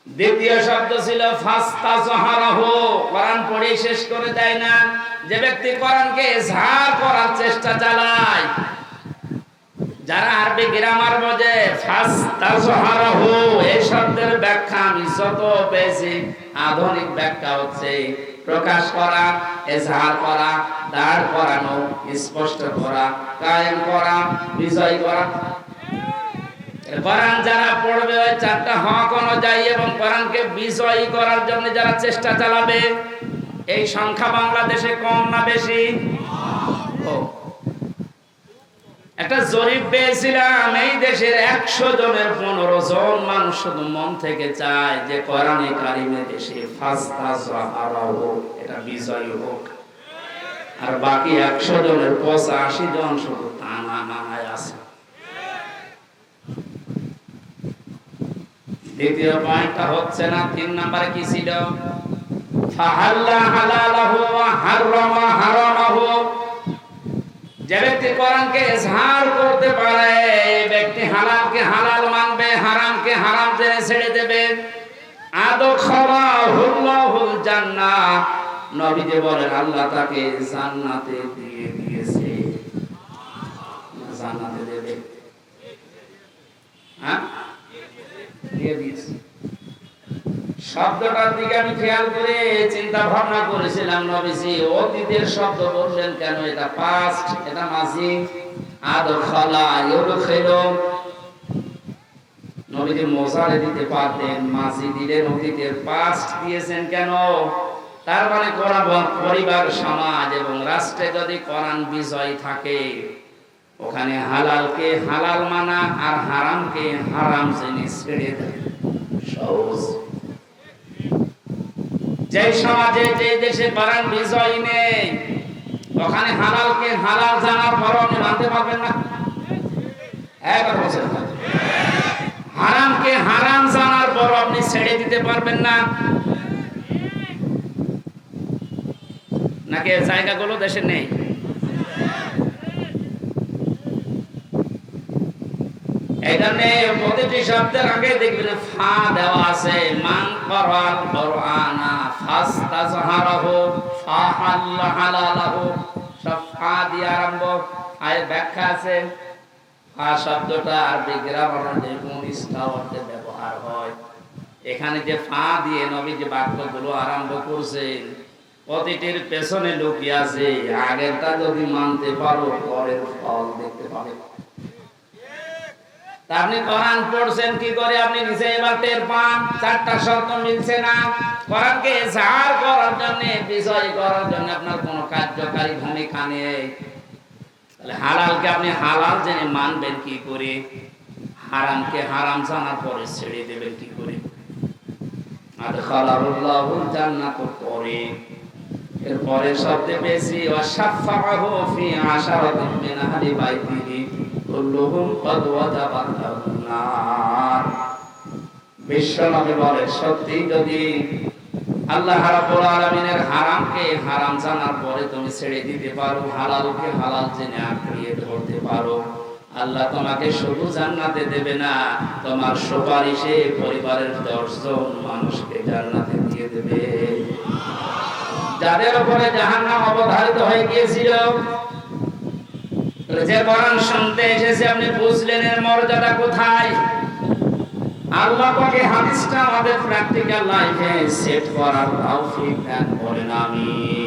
দ্বিতীয় শব্দ ছিল ফাস্তাজহারাহু, কোরআন পড়ে শেষ করে দেয় না। যে ব্যক্তি কোরআনকে ইজহার করার চেষ্টা চালায়, যারা আরবি গ্রামার বোঝে, ফাস্তাজহারাহু এই শব্দের ব্যাখ্যা আমি যত পেয়েছি, আধুনিক ব্যাখ্যা হচ্ছে প্রকাশ করা, ইজহার করা, দাঁড় করানো, স্পষ্ট করা, কায়েম করা, বিজয় করা। কোরআন যারা পড়বে ওই চারটা হক অনুযায়ী এবং কোরআনকে বিজয়ী করার জন্য যারা চেষ্টা চালাবে, এই সংখ্যা বাংলাদেশে কম না বেশি? একটা জরিপ পেয়েছিলাম, এই দেশের 100 জনের 15 জন মানুষ শুধু মন থেকে চায় যে কোরআনে কারিমে দেশে ফাস্তাজহারাহু এটা বিজয়ী হোক, আর বাকি 100 জনের 85 জন শুধু টানা মানায় আছে। দ্বিতীয় পয়েন্টটা হচ্ছে না। 3 নম্বরে কি ছিল? ফাহাল্লা হালালাহু ওয়া হারামা হারামাহু। যে ব্যক্তি কোরআনকে ইজহার করতে পারে, এই ব্যক্তি হালালকে হালাল মানবে, হারামকে হারাম জেনে ছেড়ে দেবে। আদখালাহুল্লাহুল জান্নাহ, নবীজি বলেন আল্লাহ তাকে জান্নাতে দিয়ে দিয়েছে। জান্নাতে দেবে, হ্যাঁ দিয়ে দিয়েছে। শব্দটার দিকে আমি খেয়াল করে চিন্তা ভাবনা করেছিলাম, নবীজি অতীতের শব্দ বললেন কেন? এটা পাস্ট, এটা মাজি। আদখালা ইউদখিলু, নবীজি মোজারে দিতে পারতেন, মাজি দিলেন, অতীতের পাস্ট দিয়েছেন কেন? তার মানে পরিবার, সমাজ এবং রাষ্ট্রে যদি কোরআন বিজয় থাকে, ওখানে হালালকে হালাল মানা আর হারামকে হারাম জেনে ছেড়ে দেয়। সহজ। যে সমাজে, যে দেশে কোরআন বিজয় নেই, ওখানে হালালকে হালাল জানার পর আপনি মানতে পারবেন না। একবার বলছেন, হারামকে হারাম জানার পর আপনি ছেড়ে দিতে পারবেন না। নাকি জায়গাগুলো দেশে নেই? এই জন্য প্রতিটি শব্দের আগে দেখবেন ফা দেওয়া আছে। মান করাল কোরআনা ফাস্তাজহারাহু ফাহাল্লা হালালাহু, সব ফা দিয়ে আরম্ভ। আর ব্যাখ্যা আছে, ফা শব্দটা আরবি গ্রামারে কোন ইস্তাওয়াতে ব্যবহার হয়। এখানে যে ফা দিয়ে নবী যে বাক্যগুলো আরম্ভ করছেন, প্রতিটির পেছনে লুকিয়ে আছে। আগেরটা যদি মানতে পারো, পরের ফল দেখতে পাবে। আপনি কোরআন পড়ছেন কি করে আপনি নিজে এবার টের পান? 4টা শর্ত মিলছে না। কোরআনকে ইজহার করার জন্য, বিজয় করার জন্য আপনার কোনো কার্যকারী ভূমিকা নেই। তাহলে হালালকে আপনি হালাল জেনে মানবেন কি করে? হারামকে হারাম জানার পরে ছেড়ে দেবেন কি করে? আদখালাহুল্লাহুল জান্নাত পরে, এর পরে শব্দে বেশি ওয়াশাফাহু ফি আশারাতিন মিন আহলি বাইতিহি কুল্লুহুম ক্বাদ ওয়াজাবাত লাহুন নার। বিশ্বনবী বলেন, সত্যি যদি আল্লাহ রাব্বুল আলামিনের হারামকে হারাম জানার পরে তুমি ছেড়ে দিতে পারো, হালালকে হালাল জেনে আঁকড়িয়ে ধরতে পারো, আল্লাহ তোমাকে শুধু জান্নাতে দেবে না, তোমার সুপারিশে পরিবারের 10 জন মানুষকে জান্নাতে দিয়ে দেবে। যাদের উপরে জাহান্নাম অবধারিত হয়ে গিয়েছিল, যে কোরআন শুনতে এসেছে, আপনি বুঝলেন এর মর্যাদা কোথায়? আল্লাহ পাকে হাদিসটা আমাদের প্র্যাকটিক্যাল লাইফে সেট করার তৌফিক দান করেন। আমিন।